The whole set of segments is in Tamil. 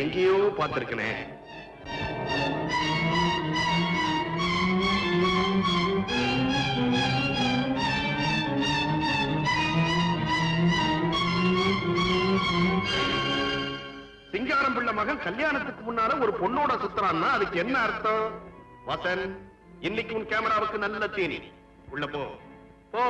எங்கேயோ பார்த்திருக்கனே. சிங்காரம் பிள்ளை மகன் கல்யாணத்துக்கு முன்னால ஒரு பொண்ணோட சுத்துறான்னா அதுக்கு என்ன அர்த்தம்? வாசன், இன்னைக்கு உன் கேமராவுக்கு நல்ல தேனி. உள்ள போ போ.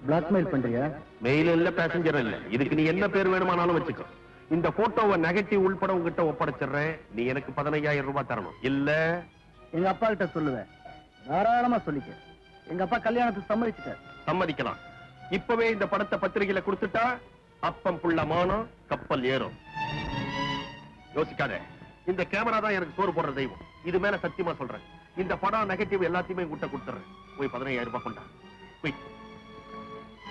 பிளாக்மெயில் பண்றியா? மெயில் இல்ல, பேசஞ்சர் இல்ல. இதுக்கு நீ என்ன பேர் வேணுமானாலும் வச்சுக்கோ. இந்த போட்டோவை நெகட்டிவ் உள்பட உங்ககிட்ட ஒப்படைச்சிடுறேன். நீ எனக்கு 15,000 ரூபாய் தரணும். இல்ல எங்க அப்பா கிட்ட சொல்லுவேன். தாராளமா சொல்லிக்க. எங்க அப்பா கல்யாணத்துக்கு சம்மதிச்சுட்டார். சம்மதிக்கலாம். இப்பவே இந்த படத்தை பத்திரிகையில கொடுத்துட்டா அப்பம் புள்ள மானம் கப்பல் ஏறும். யோசிக்காத. இந்த கேமரா தான் எனக்கு சோறு போடுற தெய்வம். இது மேல சத்தியமா சொல்றேன். இந்த படம் நெகட்டிவ் எல்லாத்தையுமே உங்ககிட்ட கொடுத்துறேன். போய் 15,000 ரூபாய் கொண்டா. போய்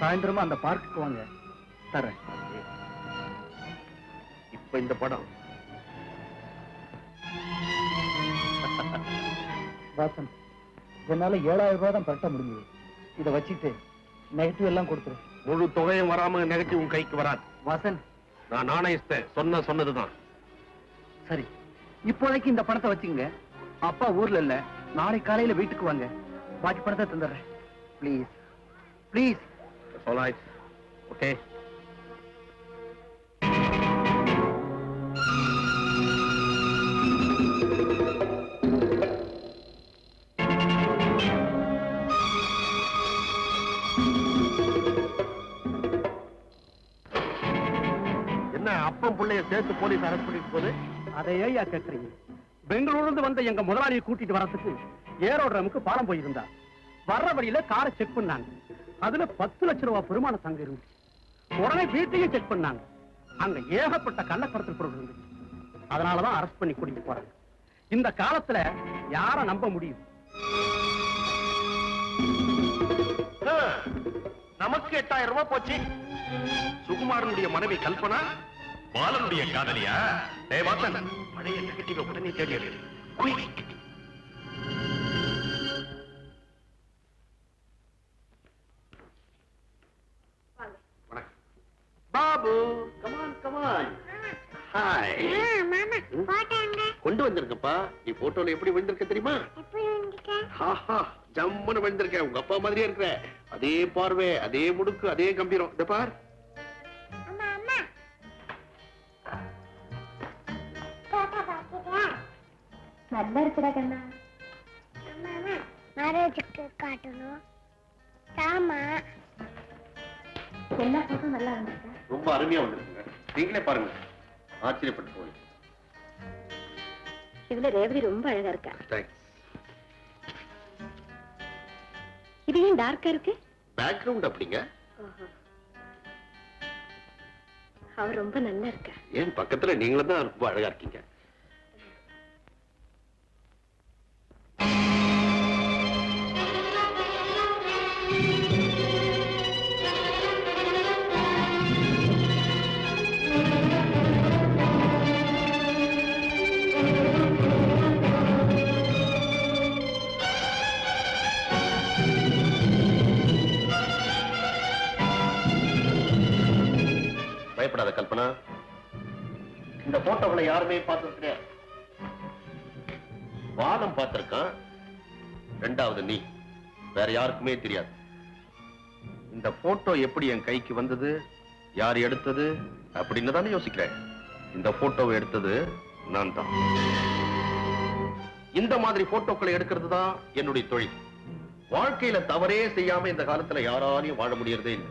சாயந்தரமா அந்த பார்க்குக்கு வாங்க, தரேன். இப்ப இந்த படம் வாசன், என்னால 7,000 ரூபாய் தான் பரட்ட முடிஞ்சது. இதை வச்சுட்டு நெகட்டிவ் எல்லாம் கொடுத்துரு. முழு தொகையும் வராம நெகட்டிவ் உன் கைக்கு வராது. வாசன், நான் நாணயத்தை சொன்னதுதான். சரி, இப்போதைக்கு இந்த பணத்தை வச்சுங்க. அப்பா ஊர்ல இல்ல, நாளை காலையில வீட்டுக்கு வாங்க. பாக்கி பணத்தை தந்துடுறேன். Please please. All right. Okay. என்ன அப்பம் புள்ளைய சேர்த்து போலீஸ் அரெஸ்ட் பண்ணிட்டு போகுது? அதை ஏயா கேக்குறீங்க? பெங்களூர்ல இருந்து வந்த எங்க முதலாளியை கூட்டிட்டு வரதுக்கு ஏரோட்ரமுக்கு பாலம் போயிருந்தா. வர்ற வழியில காரை செக் பண்ணாங்க. அதுல 10 லட்சம் ரூபாய் பெருமான தங்க இருந்துச்சு. உடனே வீட்டையும் செக் பண்ணாங்க. அங்க ஏகப்பட்ட கள்ளக்கடத்தல் பொருள் இருந்துச்சு. அதனாலதான் அரெஸ்ட் பண்ணி கூட்டிட்டு போறாங்க. இந்த காலத்துல யார நம்ப முடியும்? நமக்கு 8,000 ரூபாய் போச்சு. சுகுமாரனுடைய மனைவி கல்பனா பாலனுடைய காதலியா? வாசன், பழைய நெகட்டிவ் உடனே தேடி எடு. Babu, come on come on. ஹாய் மாமா, போட்டோ எங்க? கொண்டு வந்திருக்கப்பா. நீ போட்டோல எப்படி விழுந்திருக்க தெரியுமா? எப்படி வந்துக்க? ஆஹா, ஜம்முன்னு விழுந்திருக்க. உங்க அப்பா மாதிரியே இருக்கிற. அதே பார்வை, அதே முடுக்கு, அதே கம்பீரம். இத பார். அம்மா அம்மா, போட்டோ பாத்துட்டியா? நல்லா இருக்குடா கண்ணா. அம்மா அம்மா, மேரேஜுக்கு காட்டணும். ஆமா, எல்லா போட்டோ நல்லா இருந்துச்சு. ரொம்ப அருமையா வந்திருக்குங்க. நீங்களே பாருங்க, ஆச்சரியப்பட்டு போய். இதுல ரேவதி ரொம்ப அழகா இருக்கா. தேங்க்ஸ். இது ஏன் டார்க்கா இருக்கு? பேக்ரவுண்ட் அப்படிங்க. அவர் ரொம்ப நல்லா இருக்கா. ஏன் பக்கத்துல நீங்களும் தான் ரொம்ப அழகா இருக்கீங்க. பயப்படாத கல்பனா. இந்த போட்டோகளை யாருமே பார்த்தது கிடையாது. வாதம் பார்த்திருக்கான். ரெண்டாவது நீ. வேற யாருக்குமே தெரியாது. இந்த போட்டோ எப்படி என் கைக்கு வந்தது, யார் எடுத்தது அப்படின்னு தானே யோசிக்கிறேன். இந்த போட்டோவை எடுத்தது நான் தான். இந்த மாதிரி போட்டோக்களை எடுக்கிறது தான் என்னுடைய தொழில். வாழ்க்கையில தவறே செய்யாம இந்த காலத்துல யாராலையும் வாழ முடியறதே இல்லை.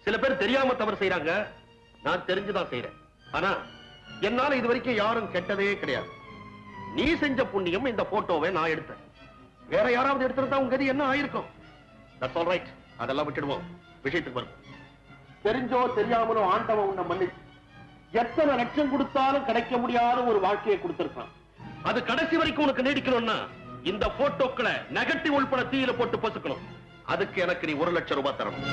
சில பேர் தெரியாம தவறு செய்யறாங்க. நான் தெரிஞ்சுதான் செய்யறேன். ஆனா என்னால இது வரைக்கும் யாரும் கெட்டதே கிடையாது. நீ செஞ்ச புண்ணியம் இந்த போட்டோவை நான் எடுத்தேன். வேற யாராவது எடுத்திருந்தா உங்க கதி என்ன ஆயிருக்கும்? That's all right. அதெல்லாம் விட்டுடுவோம். விஷயத்துக்கு வரும். தெரிஞ்சோ தெரியாமலோ ஆண்டவன் உன்னை மன்னிச்சு எத்தனை லட்சம் கொடுத்தாலும் கிடைக்க முடியாத ஒரு வாழ்க்கையை கொடுத்திருக்கான். அது கடைசி வரைக்கும் உனக்கு நீடிக்கணும்னா இந்த போட்டோக்களை நெகட்டிவ் உள்பட தீயில போட்டு பொசுக்கணும். அதுக்கு எனக்கு நீ 1 லட்சம் ரூபாய் தரணும்.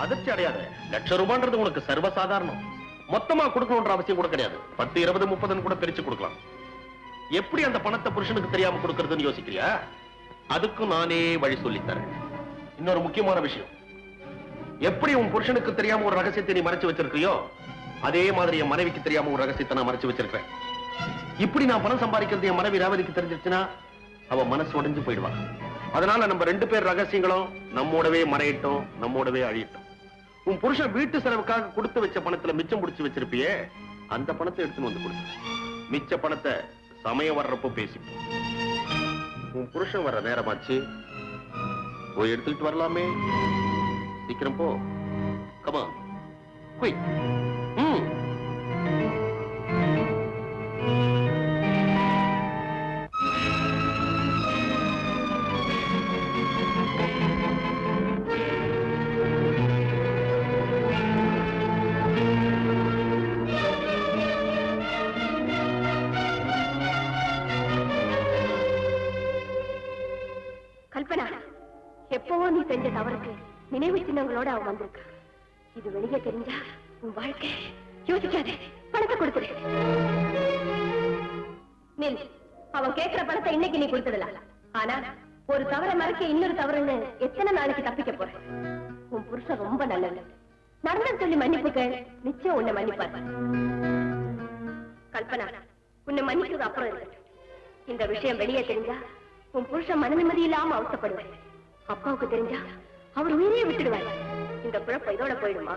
அதிர்ச்சி அடையாத. லட்சம் ரூபான்றது உனக்கு சர்வசாதாரணம். மொத்தமா கொடுக்கணும்ன்ற அவசியம் கூட கிடையாது. 10, 20, 30 கூட பிரிச்சு கொடுக்கலாம். எப்படி அந்த பணத்தை புருஷனுக்கு தெரியாம கொடுக்கறதுன்னு யோசிக்கிறியா? அதுக்கும் நானே வழி சொல்லித்தரேன். இன்னொரு முக்கியமான விஷயம், எப்படி உன் புருஷனுக்கு தெரியாம ஒரு ரகசியத்தை நீ மறைச்சு வச்சிருக்கியோ அதே மாதிரி என் மனைவிக்கு தெரியாம ஒரு ரகசியத்தை நான் மறைச்சு வச்சிருக்கேன். இப்படி நான் பணம் சம்பாதிக்கிறது என் மனைவி ரேவதிக்கு தெரிஞ்சிருச்சுன்னா அவ மனசு உடைஞ்சு போயிடுவாங்க. அதனால நம்ம 2 பேர் ரகசியங்களும் நம்மோடவே மறையட்டும், நம்மோடவே அழியட்டும். உன் புருஷன் வீட்டு செலவுக்காக கொடுத்து வச்ச பணத்துல மிச்சம் பிடிச்சு வச்சிருப்பியே, அந்த பணத்தை எடுத்துன்னு வந்து கொடு. மிச்ச பணத்தை சமயம் வர்றப்போ பேசிப்போம். உன் புருஷன் வர நேரமாச்சு, போய் எடுத்துக்கிட்டு வரலாமே. சீக்கிரம் போ. Come on. Quick. கல்பனா, எப்பவோ நீ செஞ்ச தவறுக்கு நினைவு சின்னங்களோட அவன் வந்திருக்கா. இது வெளியே தெரிஞ்சா உன் வாழ்க்கை யோசிக்காதே. பணத்தை கொடுத்துரு. நில். அவன் கேட்கிற பணத்தை இன்னைக்கு நீ கொடுத்துடல. ஆனா ஒரு தவறை மறைக்க இன்னொரு தவறுன்னு எத்தனை நாளைக்கு தப்பிக்க போற? உன் புருஷன் ரொம்ப நல்லது. நடந்தது சொல்லி மன்னிப்புக்கு நிச்சயம் உன்னை மன்னிப்பார். கல்பனா, உன்னை மன்னிக்கிறது அப்புறம் இருக்கு. இந்த விஷயம் வெளியே தெரிஞ்சா உன் புருஷன் மன நிம்மதி இல்லாம அவசப்படுவேன். அப்பாவுக்கு தெரிஞ்சா அவர் உயிரையே விட்டுடுவார். இந்த பிழப்ப இதோட போயிடுமா?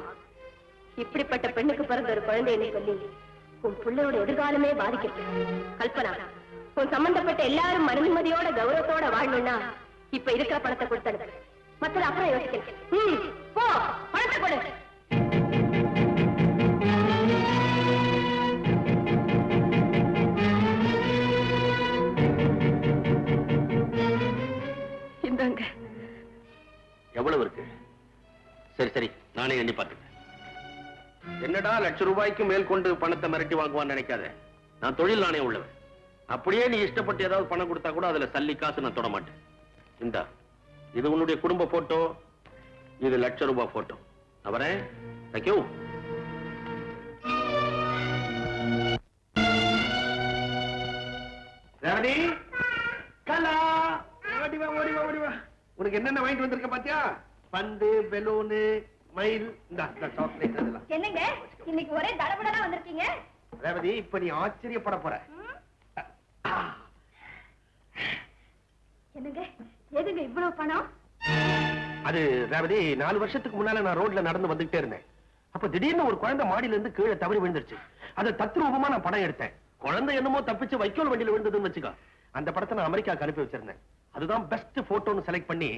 இப்படிப்பட்ட பெண்ணுக்கு பிறந்த ஒரு குழந்தைன்னு சொல்லி உன் பிள்ளையோட எதிர்காலமே பாதிக்கப்படும். கல்பனா, உன் சம்பந்தப்பட்ட எல்லாரும் மன நிம்மதியோட கௌரவத்தோட வாழணும்னா இப்ப இருக்கிற பணத்தை கொடுத்தது. மற்றது அப்புறம் யோசிக்கிறேன். போ, பணத்தை கொடு. இந்தாங்க. எவ்வளவு இருக்கு? சரி சரி, நானே எண்ணி பார்த்துக்கிறேன். என்னடா லட்சம் ரூபாய்க்கு மேல் கொண்டு பணத்தை மிரட்டி வாங்குவான்னு நினைக்காத. நான் தொழில் நானே உள்ளவன். அப்படியே நீ இஷ்டப்பட்டு ஏதாவது பணம் கொடுத்தா கூட அதுல சல்லி காசு நான் தொட மாட்டேன். இந்தா, இது உன்னுடைய குடும்ப போட்டோ, இது லட்சம் ரூபாய் போட்டோ. அவரேன். தேங்க்யூ. ரேவதி, கலா, ஓடிவா ஓடிவா ஓடிவா. உனக்கு என்னென்ன வாங்கிட்டு வந்திருக்க பாத்தியா? பந்து, பெலூனு, மயில், இந்த சாக்லேட் இதெல்லாம். என்னங்க இன்னைக்கு ஒரே தடபடலா வந்திருக்கீங்க? ரேவதி, இப்ப நீ ஆச்சரியப்பட போற. என்னங்க எதுங்க இவ்வளவு பணம்? அது ரேவதி, 4 வருஷத்துக்கு முன்னால நான் ரோட்ல நடந்து வந்துட்டே இருந்தேன். அப்ப திடீர்னு ஒரு குழந்தை மாடியில இருந்து கீழே தவறி விழுந்துருச்சு. அதை தத்ரூபமா நான் படம் எடுத்தேன். குழந்தை என்னமோ தப்பிச்சு வைக்கோல் வண்டியில விழுந்ததுன்னு வச்சுக்கோ. அந்த படத்தை நான் அமெரிக்காவுக்கு அனுப்பி வச்சிருந்தேன். அதுதான் பெஸ்ட் போட்டோன்னு செலக்ட் பண்ணி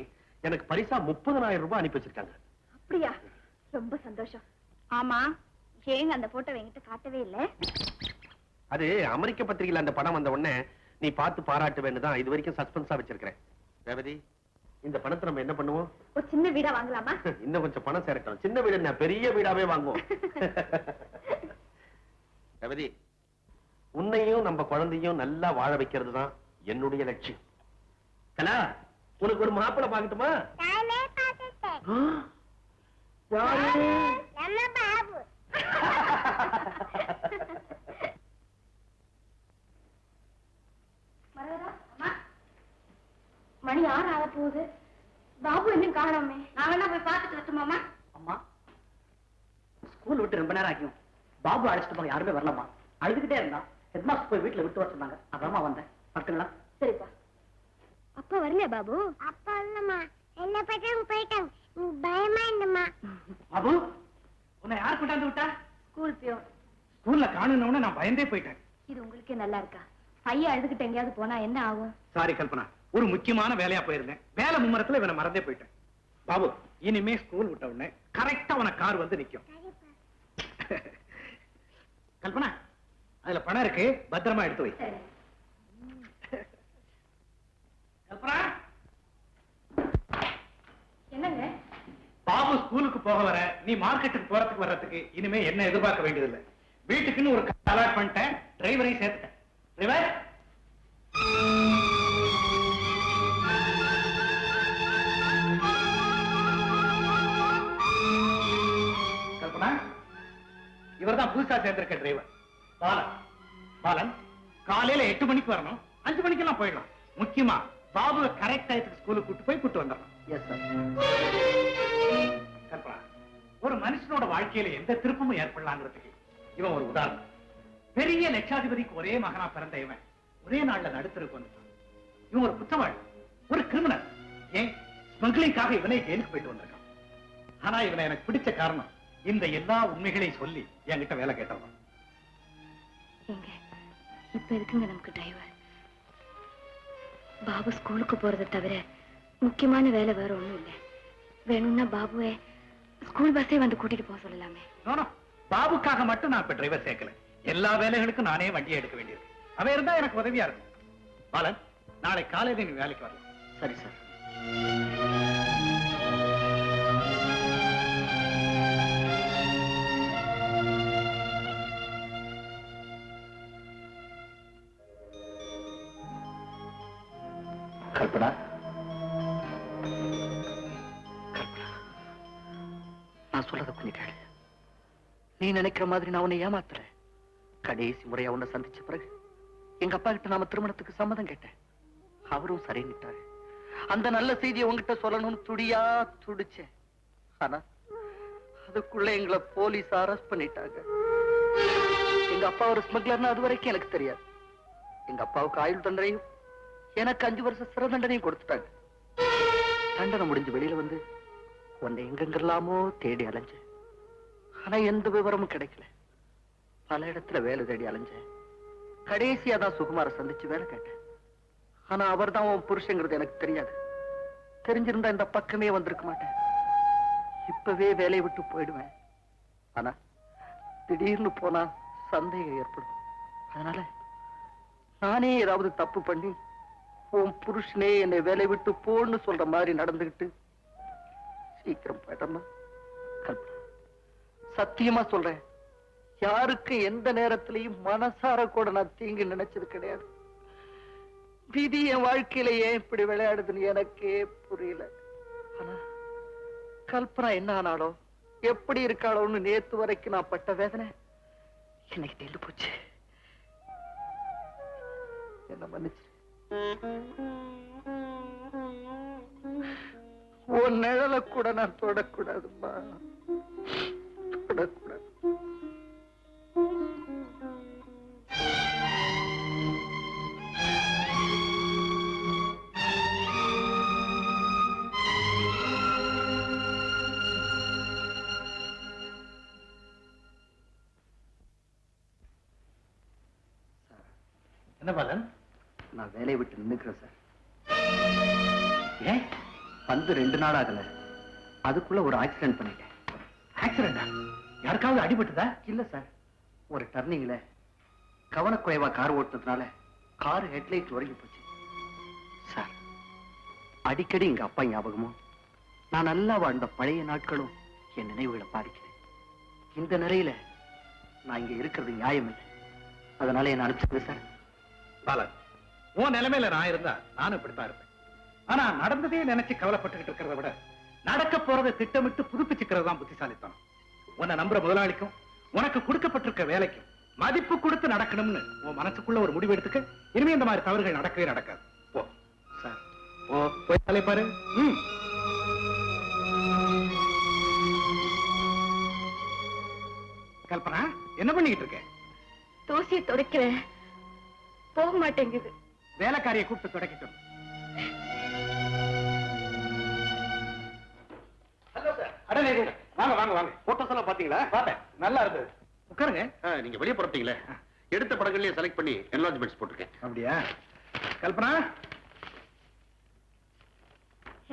எனக்கு பரிசா 30,000 ரூபாய் அனுப்பி வச்சிருக்காங்க. அப்படியா? ரொம்ப சந்தோஷம். ஆமா, ஏங்க அந்த போட்டோ என்கிட்ட காட்டவே இல்ல? அது அமெரிக்க பத்திரிகையில அந்த படம் வந்த உடனே நீ பார்த்து பாராட்டுவேன்னு தான் இது வரைக்கும் சஸ்பென்ஸா வச்சிருக்கிறேன். ரேவதி, இந்த பணத்தை நம்ம என்ன பண்ணுவோம்? ஒரு சின்ன வீடா வாங்கலாமா? இன்னும் கொஞ்சம் பணம் சேரட்டும். சின்ன வீடு என்ன, பெரிய வீடாவே வாங்குவோம். ரேவதி, உன்னையும் நம்ம குழந்தையும் நல்லா வாழ வைக்கிறது தான் என்னுடைய லட்சியம். கலா, உனக்கு ஒரு மாப்பிள்ளை பார்க்கட்டுமா? மணி 6 ஆக போகுது. பாபு இன்னும் காணோமே. நான் வேணா போய் பார்த்துட்டு வரட்டுமாமா? அம்மா, ஸ்கூல் விட்டு ரொம்ப நேரம் ஆகியும் பாபு அழைச்சிட்டு போக யாருமே வரலம்மா. அழுதுகிட்டே இருந்தான். ஹெட்மாஸ்டர் போய் வீட்டுல விட்டு வர சொன்னாங்க. அதாம்மா வந்தேன். பார்த்துங்களா? சரிப்பா. அப்பா வரலையா பாபு? அப்பா இல்லம்மா, என்ன பக்கம் போயிட்டாங்க. பயமா இருந்தம்மா. பாபு, உன்னை யார் கொண்டாந்து விட்டா? School peon. ஸ்கூல்ல காணும்னு நான் பயந்தே போயிட்டேன். இது உங்களுக்கே நல்லா இருக்கா? பையன் அழுதுகிட்டு எங்கேயாவது போனா என்ன ஆகும்? சாரி கல்பனா, ஒரு முக்கியமான வேலையா போயிருந்தேன். வேலை மும்மரத்துல இவனை மறந்தே போயிட்டேன். பாபு, இனிமே ஸ்கூல் விட்ட உடனே கரெக்டா உனக்கு கார் வந்து நிக்கும். கல்பனா, அதுல பணம் இருக்கு, பத்திரமா எடுத்து வை. என்னங்க? பாபு ஸ்கூலுக்கு போக வர, நீ மார்க்கெட்டுக்கு போறதுக்கு வர்றதுக்கு இனிமே என்ன எதிர்பார்க்க வேண்டியதில்லை. வீட்டுக்குன்னு ஒரு கார் அலாட் பண்ணிட்டேன், டிரைவரையும் சேர்த்துட்டேன். டிரைவர், கல்பனா, இவர்தான் புதுசா சேர்ந்திருக்க டிரைவர் பாலன். பாலன், காலையில 8 மணிக்கு வரணும், 5 மணிக்கெல்லாம் போயிடலாம். முக்கியமா பாபுவை கரெக்ட் டயத்துக்கு ஸ்கூலுக்கு கூட்டு போய் கூட்டு வந்துடலாம். கல்பனா, ஒரு மனுஷனோட வாழ்க்கையில எந்த திருப்பமும் ஏற்படலாங்கிறதுக்கு இவன் ஒரு உதாரணம். பெரிய லட்சாதிபதிக்கு ஒரே மகனா பிறந்த இவன் ஒரே நாள்ல நடுத்தருக்கு வந்துட்டான். இவன் ஒரு குற்றவாளி, ஒரு கிரிமினல். ஏன் ஸ்மக்லிங்காக இவனே ஜெயிலுக்கு போயிட்டு வந்திருக்கான். ஆனா இவனை எனக்கு பிடிச்ச காரணம் இந்த எல்லா உண்மைகளையும் சொல்லி என்கிட்ட வேலை கேட்டவன். இப்ப இருக்குங்க நமக்கு டிரைவர். பாபு ஸ்கூலுக்கு போறதை தவிர முக்கியமான வேலை வேற ஒண்ணும் இல்லை. வேணும்னா பாபுவை ஸ்கூல் பஸ்ஸே வந்து கூட்டிட்டு போக சொல்லலாமே. பாபுக்காக மட்டும் நான் இப்ப டிரைவர் சேர்க்கல. எல்லா வேலைகளுக்கும் நானே வண்டியை எடுக்க வேண்டியது. அவன் இருந்தா எனக்கு உதவியா இருக்கும். பாலன், நாளை காலையில நீ வேலைக்கு வரலாம். சரி சார். கல்பனா, நான் சொல்றத பண்ணிட்டேன். நீ நினைக்கிற மாதிரி நான் உன்னை ஏமாத்துறேன். கடைசி முறையா உன்னை சந்திச்ச பிறகு எங்க அப்பா கிட்ட நாம திருமணத்துக்கு சம்மதம் கேட்டேன். அவரும் சரின்னுட்டாரு. அந்த நல்ல செய்தியை உங்ககிட்ட சொல்லணும்னு துடியா துடிச்சேன். ஆனா அதுக்குள்ள எங்களை போலீஸ் அரெஸ்ட் பண்ணிட்டாங்க. எங்க அப்பா ஒரு ஸ்மக்லர்னு அது வரைக்கும் எனக்கு தெரியாது. எங்க அப்பாவுக்கு ஆயுள் தண்டனையும் எனக்கு 5 வருஷம் சிறை தண்டனையும் கொடுத்துட்டாங்க. தண்டனை முடிஞ்சு வெளியில வந்து உன்னை எங்கெங்கெல்லாமோ தேடி அலைஞ்சேன். ஆனா எந்த விவரமும் கிடைக்கல. பல இடத்துல வேலை தேடி அலைஞ்சேன். கடைசியா தான் சுகுமார சந்திச்சு வேலை கேட்டேன். ஆனா அவர் தான் உன் புருஷங்கிறது எனக்கு தெரியாது. தெரிஞ்சிருந்தா இந்த பக்கமே வந்திருக்க மாட்டேன். இப்பவே வேலையை விட்டு போயிடுவேன். ஆனா திடீர்னு போனா சந்தேகம் ஏற்படும். அதனால நானே ஏதாவது தப்பு பண்ணி உன் புருஷனே என்னை வேலை விட்டு போன்னு சொல்ற மாதிரி நடந்துகிட்டு சீக்கிரம் போயிட்டமா. கல்பனா, சத்தியமா சொல்றேன், யாருக்கு எந்த நேரத்திலையும் மனசார கூட நான் தீங்கு நினைச்சது கிடையாது. விதி என் வாழ்க்கையில ஏன் இப்படி விளையாடுதுன்னு எனக்கே புரியல. ஆனா கல்பனா என்ன ஆனாலும் எப்படி இருக்காளோன்னு நேத்து வரைக்கும் நான் பட்ட வேதனை இன்னைக்கு தெரியல போச்சு. என்ன மன்னிச்சு. உன் நிழலை கூட நான் தொடக்கூடாதும்மா, தொடக்கூடாது. என்ன பாலன்? நான் வேலையை விட்டு நின்னுக்கிறேன் சார். ஏன்? வந்து 2 நாள் ஆகல. அதுக்குள்ள ஒரு ஆக்சிடென்ட் பண்ணிட்டேன். ஆக்சிடென்டா? யாருக்காவது அடிபட்டுதா? இல்ல சார், ஒரு டர்னிங்ல கவனக்குறைவா கார் ஓட்டுனதுனால கார் ஹெட்லைட் உறங்கி போச்சு சார். அடிக்கடி எங்க அப்பா ஞாபகமும் நான் நல்லா வாழ்ந்த பழைய நாட்களும் என் நினைவுகளை பாதிக்கிறேன். இந்த நிலையில நான் இங்க இருக்கிறது நியாயம் இல்லை. அதனால என்ன அனுப்பிச்சது சார். பாலன், உன் நிலைமையில நான் இருந்தா நானும் இப்படித்தான் இருப்பேன். ஆனா நடந்ததே நினைச்சு கவலைப்பட்டுக்கிட்டு இருக்கிறத விட நடக்க போறதை திட்டமிட்டு புதுப்பிச்சுக்கிறது தான் புத்திசாலித்தனம். உன்னை நம்புற முதலாளிக்கும் உனக்கு கொடுக்கப்பட்டிருக்க வேலைக்கும் மதிப்பு கொடுத்து நடக்கணும்னு உன் மனசுக்குள்ள ஒரு முடிவு எடுத்துக்க. இனிமே இந்த மாதிரி தவறுகள் நடக்கவே நடக்காது. போ சார். போய் வேலை பாரு. கல்பனா, என்ன பண்ணிக்கிட்டு இருக்க? தூசியை துடைக்கிறேன், போக மாட்டேங்குது. வேலைக்காரியை கூப்பிட்டு துடைக்கட்டும். அடனே, வாங்க வாங்க வாங்க. போட்டோஸ் எல்லாம் பாத்தீங்களா? பார்த்தேன், நல்லா இருந்தது. உட்காருங்க. நீங்க வெளியே புறப்பட்டீங்களே, எடுத்த படங்கள்லயே செலக்ட் பண்ணி என்லார்ஜ்மெண்ட்ஸ் போட்டிருக்கேன். அப்படியா? கல்பனா,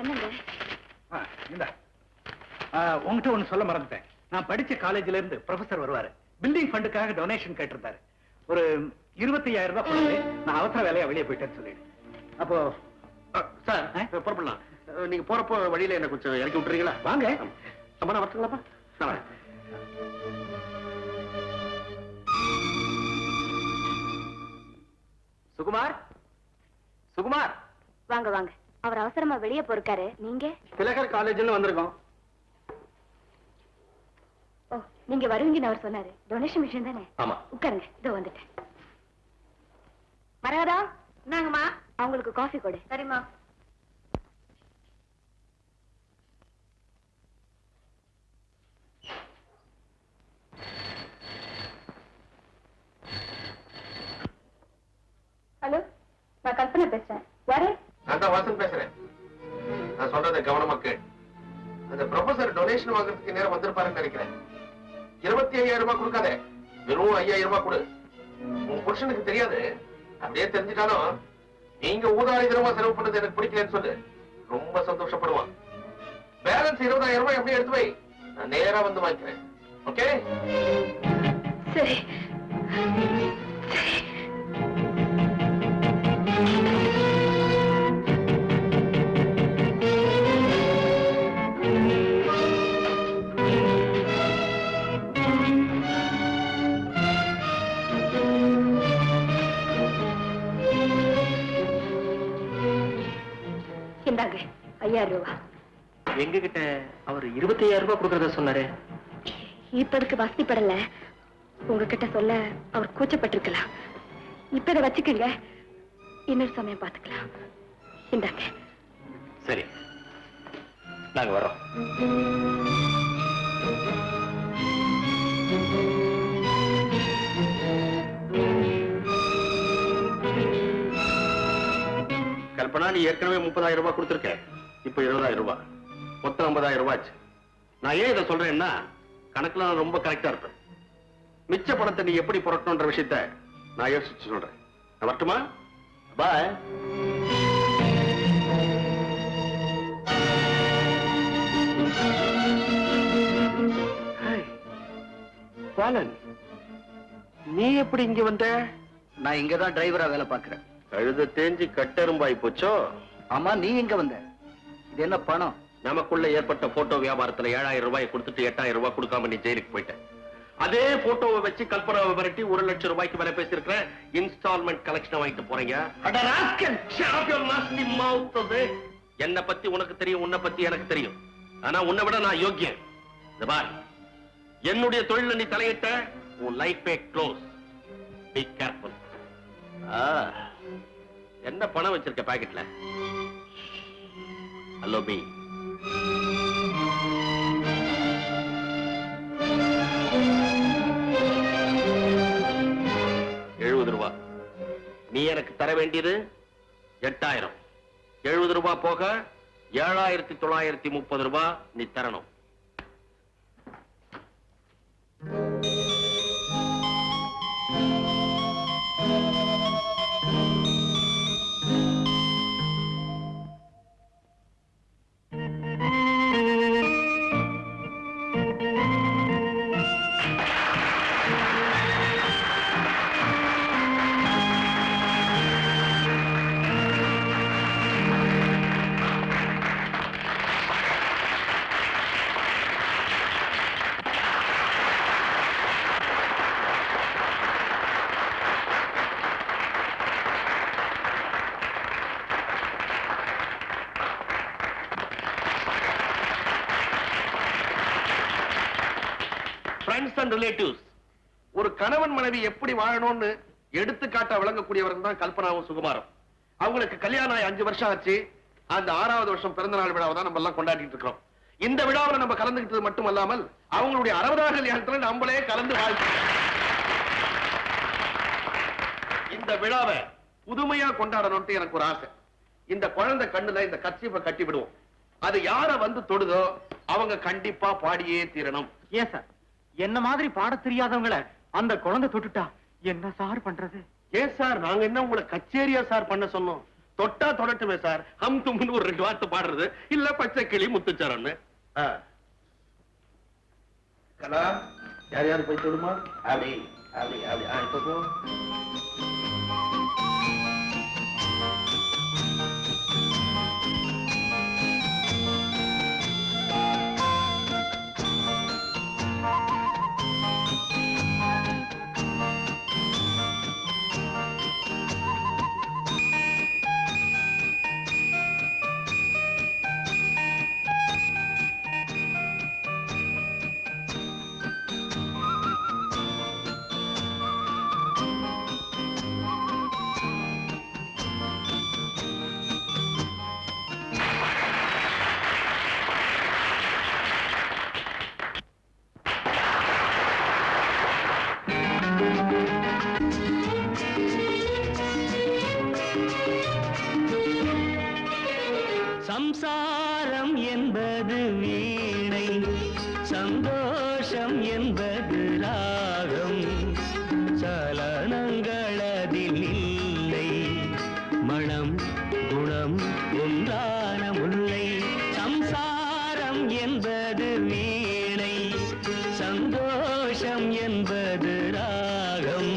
என்னங்க? இந்த உங்ககிட்ட ஒண்ணு சொல்ல மறந்துட்டேன். நான் படிச்ச காலேஜ்ல இருந்து ப்ரொஃபசர் வருவாரு. பில்டிங் ஃபண்டுக்காக டொனேஷன் கேட்டிருந்தாரு. ஒரு 25,000 ரூபாய் கொடுத்து நான் அவசர வேலையா வெளியே போயிட்டேன்னு சொல்லிடு. அப்போ சார் புறப்படலாம். நீங்க போறப்போ வழியில என்ன கொஞ்சம் இறக்கி விட்டுறீங்களா? வாங்க. அம்மா நான் வரட்டுங்களாப்பா? நான் வரேன். சுகுமார், சுகுமார். வாங்க வாங்க. அவர் அவசரமா வெளியே போயிருக்காரு. நீங்க? திலகர் காலேஜ்னு வந்திருக்கோம். ஓ, நீங்க வருவீங்கன்னு அவர் சொன்னாரு. டொனேஷன் மிஷன் தானே? ஆமா. உட்காருங்க, இதோ வந்துட்டேன். மரகதா, நாங்கம்மா. அவங்களுக்கு காஃபி கொடு. சரிம்மா. ஹலோ, நான் கல்பனா பேசுறேன். யாரு? நான் தான் வாசன் பேசுறேன். நான் சொல்றதை கவனமா கேள். அந்த ப்ரொஃபசர் டொனேஷன் வாங்குறதுக்கு நேரம் வந்திருப்பாருன்னு நினைக்கிறேன். 25,000 ரூபாய் கொடுக்காதே, வெறும் 5,000 ரூபாய் கொடு. உன் புருஷனுக்கு தெரியாது. அப்படியே தெரிஞ்சுட்டாலும் நீங்க ஊதாரிதனமா செலவு பண்ணது எனக்கு பிடிக்கலன்னு சொல்லு. ரொம்ப சந்தோஷப்படுவான். பேலன்ஸ் 20,000 ரூபாய் அப்படியே எடுத்து வை. நான் நேரா வந்து வாங்கிக்கிறேன். ஓகே? சரி. இந்தாங்க 5,000 ரூபாய். எங்க கிட்ட அவர் 25,000 ரூபாய் கொடுக்கறத சொன்னாரு. இப்பதுக்கு வசதிப்படல. உங்ககிட்ட சொல்ல அவர் கூச்சப்பட்டிருக்கலாம். இப்ப இதை வச்சுக்கங்க, இன்னொரு சமயம் பார்த்துக்கலாம். இந்தாங்க. சரி, நாங்க வரோம். கல்பனா, நீ ஏற்கனவே 30,000 ரூபாய் கொடுத்திருக்க. இப்ப 20,000 ரூபாய், மொத்தம் 50,000 ரூபாய் ஆச்சு. நான் ஏன் இதை சொல்றேன்னா, கணக்குல நான் ரொம்ப கரெக்டா இருப்பேன். மிச்ச பணத்தை நீ எப்படி புரட்டணும்ன்ற விஷயத்த நான் யோசிச்சு சொல்றேன். நான் வரட்டுமா? பாய். பாலன், நீ எப்படி இங்க வந்த? நான் இங்கதான் டிரைவரா வேலை பார்க்கிறேன். கழுத தேஞ்சு கட்டெரும்பாய் போச்சோ? ஆமா, நீ எங்க வந்த? இது என்ன பணம்? நமக்குள்ள ஏற்பட்ட போட்டோ வியாபாரத்துல 7,000 ரூபாய் கொடுத்துட்டு 8,000 ரூபாய் கொடுக்காம நீ ஜெயிலுக்கு போயிட்ட. அதே போட்டோவை வச்சு கல்பனாவை விரட்டி 1,00,000 ரூபாய்க்கு விலை பேசியிருக்கிற இன்ஸ்டால்மெண்ட் கலெக்ஷன் வாங்கிட்டு போறீங்க. என்ன பத்தி உனக்கு தெரியும், உன்னை பத்தி எனக்கு தெரியும். ஆனா உன்னை விட நான் யோக்கியன். என்னுடைய தொழில நீ தலையிட்ட, உன் லைஃபே க்ளோஸ். Be careful. என்ன பணம் வச்சிருக்க பாக்கெட்ல? ஹலோ பி. ரூபாய். நீ எனக்கு தர வேண்டியது 8,000. 70 ரூபாய் போக 7,930 ரூபாய் நீ தரணும். ஃப்ரெண்ட்ஸ் அண்ட் ரிலேட்டிவ்ஸ், ஒரு கணவன் மனைவி எப்படி வாழணும்னு எடுத்துக்காட்டா விளங்கக்கூடியவர்கள் தான் கல்பனாவும் சுகுமாரும். அவங்களுக்கு கல்யாணம் ஆகி 5 வருஷம் ஆச்சு. அந்த 6வது வருஷம் பிறந்த நாள் விழாவை தான் நம்ம எல்லாம் கொண்டாடிட்டு இருக்கிறோம். இந்த விழாவில் நம்ம கலந்துக்கிட்டது மட்டும் அல்லாமல் அவங்களுடைய 60வது கல்யாணத்துல நம்மளே கலந்து வாழ்க்கை. இந்த விழாவை புதுமையா கொண்டாடணும்னு எனக்கு ஒரு ஆசை. இந்த குழந்தை கண்ணுல இந்த கர்ச்சீஃபை கட்டி விடுவோம். அது யார வந்து தொடுதோ அவங்க கண்டிப்பா பாடியே தீரணும். ஏன் சார், என்ன மாதிரி பாட தெரியாதவங்களை அந்த குழந்தை தொட்டுட்டா என்ன சார் பண்றது? ஏன் சார், நாங்க என்ன உங்களை கச்சேரியா சார் பண்ண சொன்னோம்? தொட்டா தொடட்டுமே சார். ஹம் தும்னு ஒரு 2 வார்த்தை பாடுறது, இல்ல பச்சை கிளி முத்துச்சாரன்னு. கலா, யார் யாரு போய் தொடுமா? அப்படி அப்படி இப்போ போ. சம்சாரம் என்பது வீணை, சந்தோஷம் என்பது ராகம், சலனங்களதில் இல்லை, மனம் குணம் ஒன்றான முல்லை. சம்சாரம் என்பது வீணை, சந்தோஷம் என்பது ராகம்,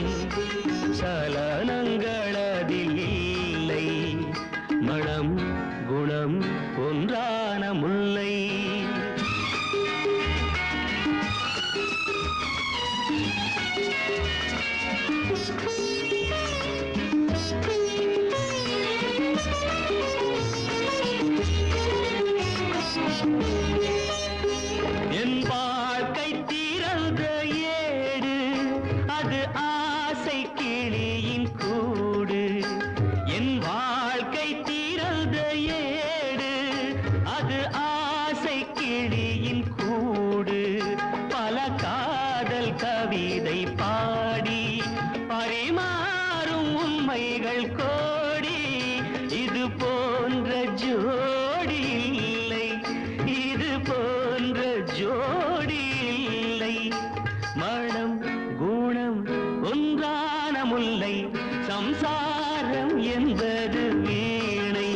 சலனங்களதில் இல்லை, மனம் குணம் ஒன்றான முல்லை. என் வாழ்க்கை திறந்த ஏடு, அது ஆசை கிளியின் கூடு. என் வாழ்க்கை திறந்த ஏடு, அது ஆசை கிளியின் கூடு. பல காதல் கவிதை பாடி பரிமாறும் உண்மைகள் கோடி. இது போன்ற ஜோடி இல்லை, இது போன்ற ஜோடி இல்லை, மனம் குணம் ஒன்றான முல்லை. சம்சாரம் என்பது வீணை,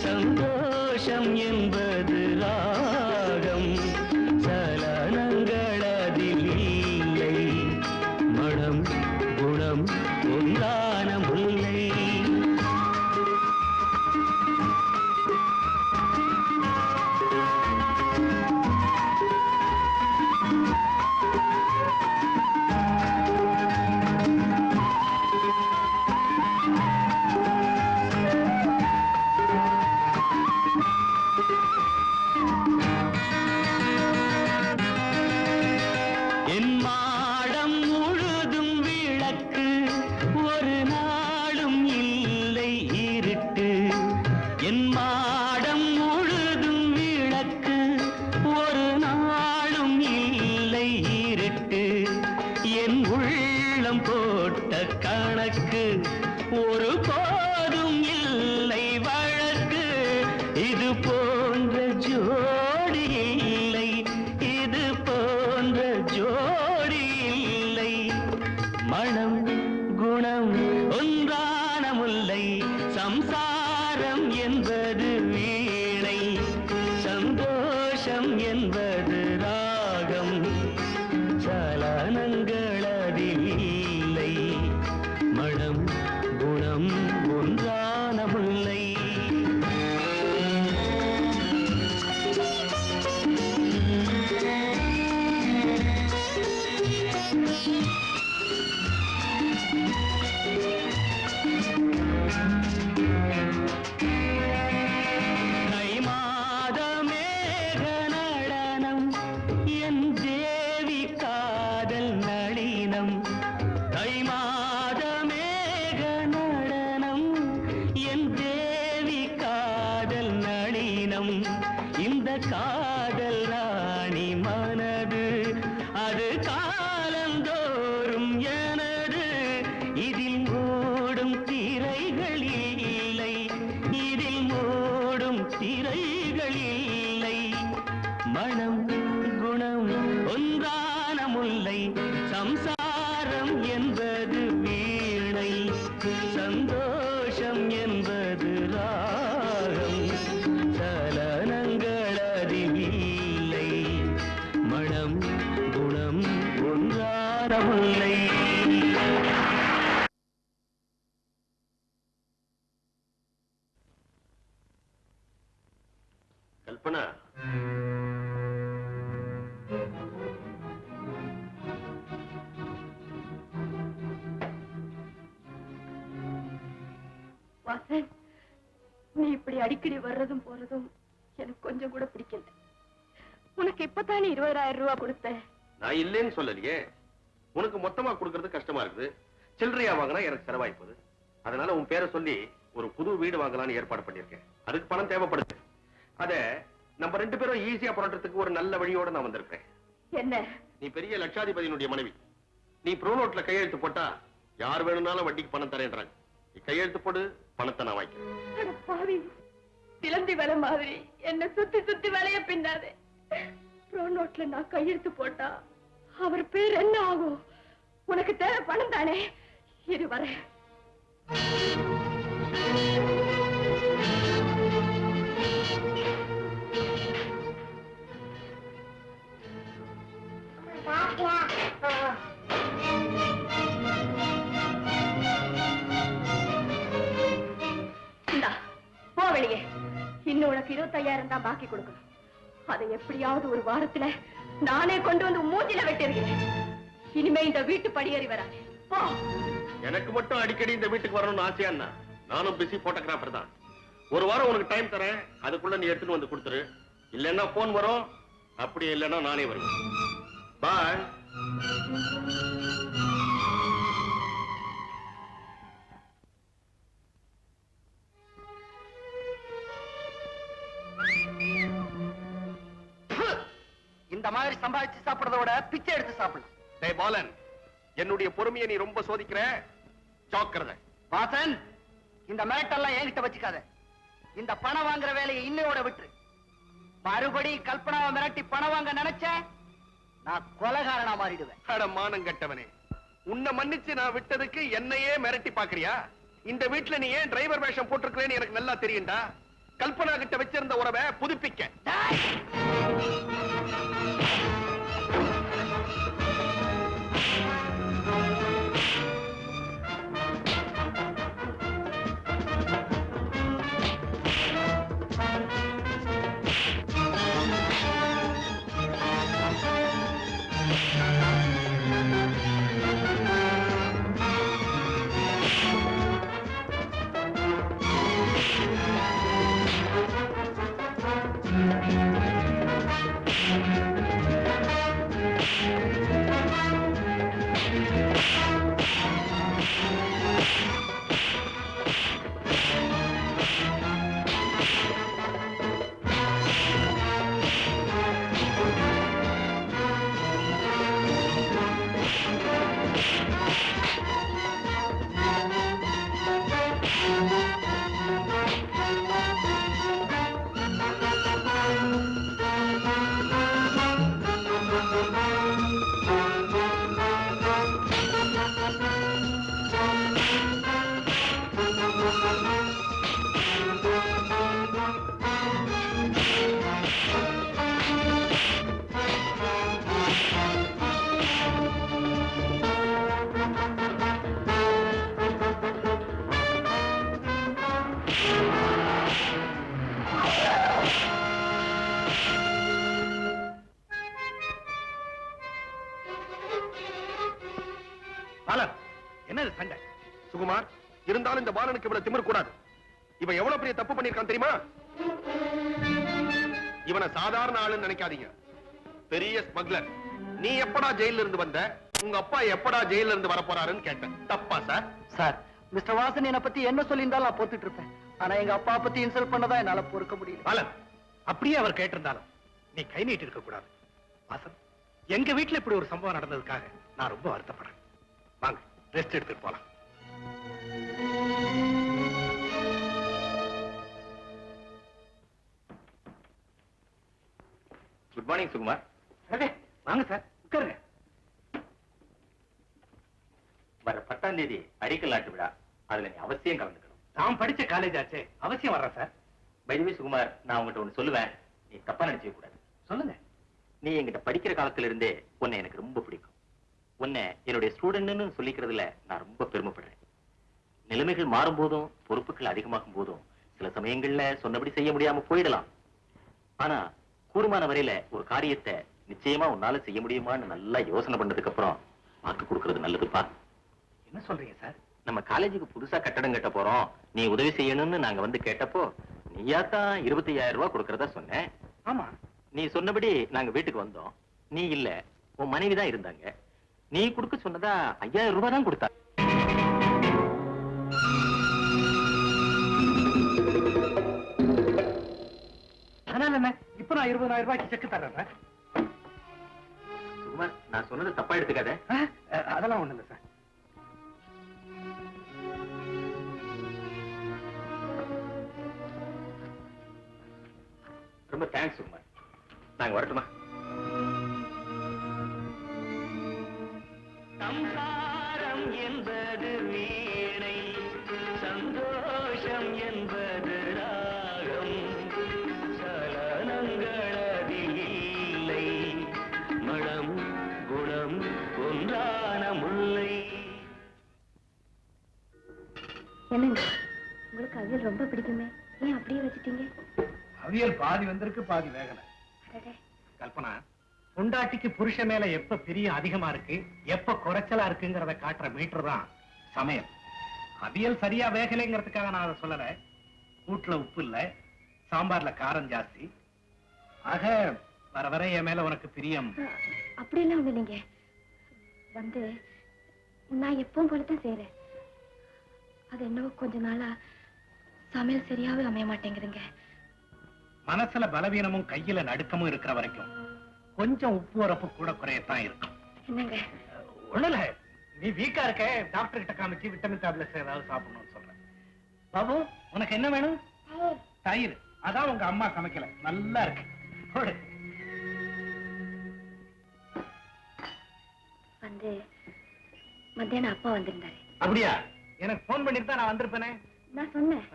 சந்தோஷம் என்பது ராகம், சலனங்களதில் இல்லை, மனம் குணம் ஒன்றான முல்லை. என் மாடம் முழுதும் விளக்கு, ஒரு நாளும் இல்லை இருட்டு. என் மாடம் முழுதும் விளக்கு, ஒரு நாளும் இல்லை இருட்டு. என் உள்ளம் போட்ட கணக்கு, ஒரு போதும் இல்லை வழக்கு. இது போன்ற ஜோடி இல்லை, இது போன்ற ஜோடி இல்லை, மனம் குணம் ஒன்றான முல்லை. சம்சாரம் என்பது வீணை, சந்தோஷம் என்பது ராகம், சலனங்களதில் இல்லை, மனம் குணம் ஒன்றான முல்லை. தை மாத மேக நடனம், என் தேவி காதல் நளினம். தை மாத மேக கல்பனா, வாசன், நீ இப்படி அடிக்கடி வர்றதும் போறதும் எனக்கு கொஞ்சம் கூட பிடிக்கல. உனக்கு இப்பதானே 20,000 ரூபாய் கொடுத்தேன். நான் இல்லேன்னு சொல்லலையே. உனக்கு மொத்தமா கொடுக்கறது கஷ்டமா இருக்குது. சில்லறையா வாங்கினா எனக்கு செலவாய்ப்பது. அதனால உன் பேரை சொல்லி ஒரு புது வீடு வாங்கலாம்னு ஏற்பாடு பண்ணிருக்கேன். அதுக்கு பணம் தேவைப்படுது. அத நம்ம 2 பேரும் ஈஸியா புரட்டுறதுக்கு ஒரு நல்ல வழியோட நான் வந்திருக்கேன். என்ன? நீ பெரிய லட்சாதிபதியினுடைய மனைவி. நீ ப்ரோனோட்ல கையெழுத்து போட்டா யார் வேணும்னாலும் வட்டிக்கு பணம் தரேன்றாங்க. நீ கையெழுத்து போடு, பணத்தை நான் வாங்கிக்கிறேன். சிலந்தி வேலை மாதிரி என்ன சுத்தி சுத்தி வேலைய பின்னாதே. ப்ரோனோட்ல நான் கையெழுத்து போட்டா அவர் பேர் என்ன ஆகும்? உனக்கு தேவை பணம் தானே? இரு வரேன். இந்தா, போ வெளியே. இன்னும் உனக்கு 25,000 தான் பாக்கி கொடுக்கணும். அதை எப்படியாவது ஒரு வாரத்துல நானே கொண்டு வந்து மூஞ்சில வெட்டிருக்கிறேன். இனிமே இந்த வீட்டு படியேறி வராது. போ. எனக்கு மட்டும் அடிக்கடி இந்த வீட்டுக்கு வரணும்னு ஆசையா? நானும் பிஸி போட்டோகிராஃபர் தான். ஒரு வாரம் உனக்கு டைம் தரேன். அதுக்குள்ள நீ எடுத்துட்டு வந்து கொடுத்துரு. இல்லன்னா போன் வரும். அப்படி இல்லைன்னா நானே வருவேன். பாய். இந்த மாதிரி சம்பாதிச்சு சாப்பிடுறத விட பிச்சை எடுத்து சாப்பிடலாம். டேய் பாலன், என்னுடைய பொறுமையை நீ ரொம்ப சோதிக்கிற. ஜாக்கிரதை. வாசன், இந்த மிரட்டெல்லாம் என்கிட்ட வச்சுக்காத. இந்த பணம் வாங்குற வேலையை இன்னையோட விட்டுரு. மறுபடி கல்பனாவை மிரட்டி பணம் வாங்க நினைச்ச நான் கொலைகாரனா மாறிடுவேன். அட மானங்கட்டவனே, உன்னை மன்னிச்சு நான் விட்டதுக்கு என்னையே மிரட்டி பாக்குறியா? இந்த வீட்டுல நீ ஏன் டிரைவர் வேஷம் போட்டிருக்கிறேன்னு எனக்கு நல்லா தெரியும்டா. கல்பனா கிட்ட வச்சிருந்த உறவை புதுப்பிக்க. என்னது சண்டை? சுகுமார், இருந்தாலும் இந்த பாலனுக்கு இவ்வளவு திமிர் கூடாது. இவன் எவ்வளவு பெரிய தப்பு பண்ணிருக்கான் தெரியுமா? இவனை சாதாரண ஆளுன்னு நினைக்காதீங்க. பெரிய ஸ்மக்லர். நீ எப்படா ஜெயில இருந்து வந்த? உங்க அப்பா எப்படா ஜெயில இருந்து வர போறாருன்னு கேட்டேன். தப்பா சார்? சார், மிஸ்டர் வாசன் என்ன பத்தி என்ன சொல்லியிருந்தாலும் நான் பொறுத்துட்டு இருப்பேன். ஆனா எங்க அப்பா பத்தி இன்சல்ட் பண்ணதா என்னால பொறுக்க முடியல. பாலன், அப்படியே அவர் கேட்டிருந்தாலும் நீ கை நீட்டி இருக்க கூடாது. வாசன், எங்க வீட்டுல இப்படி ஒரு சம்பவம் நடந்ததுக்காக நான் ரொம்ப வருத்தப்படுறேன். வாங்க, ரெஸ்ட் எடுத்துட்டு போலாம். Good morning Sukumar. வாங்க சார், உட்காருங்க. வர 10ஆம் தேதி அடிக்கல் நாட்டு விழா. அதுல நீ அவசியம் கலந்துக்கணும். நான் படிச்ச காலேஜ் ஆச்சே, அவசியம் வர்றேன் சார். பைதவே சுகுமார், நான் உங்ககிட்ட ஒண்ணு சொல்லுவேன். நீ தப்பா நினைச்சே கூடாது. சொல்லுங்க. நீ என்கிட்ட படிக்கிற காலத்துல இருந்தே உன்னை எனக்கு ரொம்ப பிடிக்கும். உன்னை என்னுடைய ஸ்டூடெண்ட்னு சொல்லிக்கிறதுல நான் ரொம்ப பெருமைப்படுறேன். நிலைமைகள் மாறும் போதும், பொறுப்புகள் அதிகமாகும் போதும் சில சமயங்கள்ல சொன்னபடி செய்ய முடியாம போயிடலாம். ஆனா கூடுமான வரையில ஒரு காரியத்தை நிச்சயமா உன்னால செய்ய முடியுமான்னு நல்லா யோசனை பண்ணதுக்கு அப்புறம் வாக்கு கொடுக்கறது நல்லதுப்பா. என்ன சொல்றீங்க சார்? நம்ம காலேஜுக்கு புதுசா கட்டடம் கட்ட போறோம், நீ உதவி செய்யணும்னு நாங்க வந்து கேட்டப்போ நீயாத்தான் 25,000 ரூபாய் கொடுக்கறதா சொன்னேன். ஆமா, நீ சொன்னபடி நாங்க வீட்டுக்கு வந்தோம். நீ இல்ல, உன் மனைவி தான் இருந்தாங்க. நீ கொடுக்க சொன்னதா 5,000 ரூபாய் தான் கொடுத்தா. அதனால என்ன, இப்ப நான் 20,000 ரூபாய்க்கு செக்கு தர்றேன். சுகுமார், நான் சொன்னது தப்பா எடுத்துக்காத. அதெல்லாம் ஒண்ணு இல்ல சார். ரொம்ப தேங்க்ஸ் சுகுமார். நாங்க வரட்டுமா? சம்சாரம் என்பது வீணை, சந்தோஷம் என்பது ராகம், சலனங்களதில் இல்லை, மனம் குணம் ஒன்றான முல்லை. என்னங்க, உங்களுக்கு அவியல் ரொம்ப பிடிக்குமே, ஏன் அப்படியே வச்சுட்டீங்க? அவியல் பாதி வந்திருக்கு, பாதி வேகல. அடடே, கல்பனா, பொண்டாட்டிக்கு புருஷன் மேல எப்ப பிரியம் அதிகமா இருக்கு, எப்ப குறைச்சலா இருக்குங்கிறத காட்டுற மீட்டர் தான் சமையல். அவியல் சரியா வேகலைங்கிறதுக்காக நான் அதை சொல்லல. கூட்டுல உப்பு இல்ல, சாம்பார்ல காரம் ஜாஸ்தி. ஆக வர வர என் மேல உனக்கு பிரியம். அப்படியெல்லாம் ஒண்ணு இல்லைங்க. வந்து நான் எப்பவும் போலதான் செய்யறேன். அது என்னவோ கொஞ்ச நாளா சமையல் சரியாவே அமைய மாட்டேங்குதுங்க. மனசுல பலவீனமும் கையில நடுக்கமும் இருக்கிற வரைக்கும் கொஞ்சம் உப்பு வரப்பு கூட குறையத்தான் இருக்கும். என்னங்க? ஒண்ணுல, நீ வீக்கா இருக்க, டாக்டர் கிட்ட காமிச்சு விட்டமின் டேப்லெட்ஸ் ஏதாவது சாப்பிடணும்னு சொல்றேன். பாபு, உனக்கு என்ன வேணும்? தயிர். அதான் உங்க அம்மா சமைக்கல, நல்லா இருக்கு. போடு. வந்து மத்தியானம் அப்பா வந்திருந்தாரு. அப்படியா? எனக்கு போன் பண்ணிட்டு தான் நான் வந்திருப்பேனே. நான் சொன்னேன்,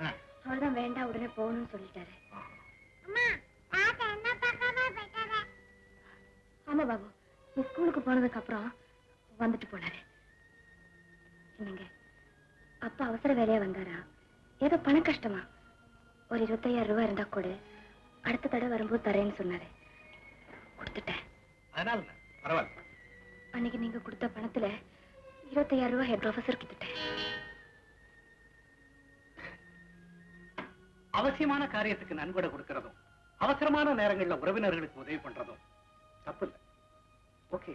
அவர்தான் வேண்டாம் உடனே போகணும்னு சொல்லிட்டாரு. ஆமா பாபு, நீ ஸ்கூலுக்கு போனதுக்கு அப்புறம் வந்துட்டு போனாரு. என்னங்க, அப்பா அவசர வேலையா வந்தாரா, ஏதோ பண கஷ்டமா? ஒரு 25,000 ரூபாய் இருந்தா கூட அடுத்த தடவை வரும்போது தரேன்னு சொன்னாரு. கொடுத்துட்டேன். அதனால பரவாயில்ல. அன்னைக்கு நீங்க கொடுத்த பணத்துல 25,000 ரூபாய் ஹெட் ப்ரொஃபசர் கொடுத்துட்டேன். அவசியமான காரியத்துக்கு நன்கொடை கொடுக்கறதும் அவசரமான நேரங்கள்ல உறவினர்களுக்கு உதவி பண்றதும் தப்பு இல்லை. ஓகே.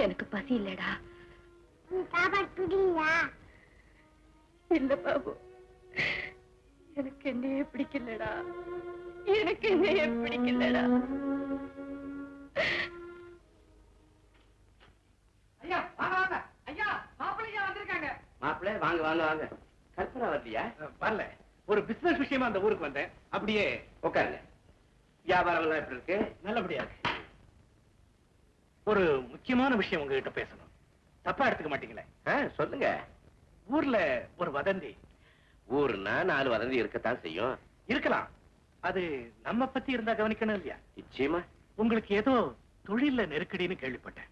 எனக்கு பசி இல்லடா. இல்ல பாபு, எனக்கு என்னையே பிடிக்கலடா, எனக்கு என்னையே பிடிக்கலடா. ஐயா வாங்க வாங்க. ஐயா, மாப்பிள்ளையா வந்திருக்காங்க. மாப்பிள்ளை, வாங்க வாங்க வாங்க. கல்பனா வரலையா? வரல, ஒரு பிசினஸ் விஷயமா அந்த ஊருக்கு வந்தேன். அப்படியே உட்காருங்க. வியாபாரம் எல்லாம் எப்படி இருக்கு? நல்லபடியா இருக்கு. ஒரு முக்கியமான விஷயம் உங்ககிட்ட பேசணும். தப்பா எடுத்துக்க மாட்டீங்களே? சொல்லுங்க. ஊர்ல ஒரு வதந்தி. ஊர்னா 4 வதந்தி இருக்கத்தான் செய்யும். இருக்கலாம், அது நம்ம பத்தி இருந்தா கவனிக்கணும் இல்லையா? நிச்சயமா. உங்களுக்கு ஏதோ தொழில நெருக்கடின்னு கேள்விப்பட்டேன்.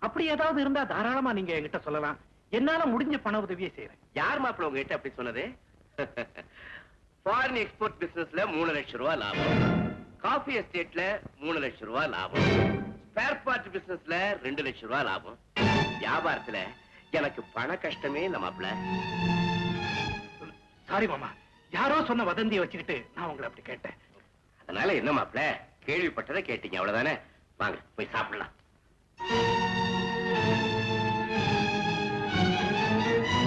அப்படி ஏதாவது இருந்தா தாராளமா நீங்க என்கிட்ட சொல்லலாம். என்னால முடிஞ்ச பண உதவியை செய்யறேன். யார் மாப்பிள்ள உங்ககிட்ட அப்படி சொன்னது? ஃபாரின் எக்ஸ்போர்ட் பிசினஸ்ல 3 லட்சம் ரூபாய் லாபம், காஃபி எஸ்டேட்ல 3 லட்சம் ரூபாய் லாபம், ஸ்பேர் பார்ட் பிசினஸ்ல 2 லட்சம் ரூபாய் லாபம். வியாபாரத்துல எனக்கு பண கஷ்டமே இல்ல மாப்பிள்ள. சாரி மாமா, யாரோ சொன்ன வதந்தியை வச்சுக்கிட்டு நான் உங்களை அப்படி கேட்டேன். அதனால என்ன மாப்பிள்ள, கேள்விப்பட்டதை கேட்டீங்க அவ்வளவுதானே. வாங்க போய் சாப்பிடலாம்.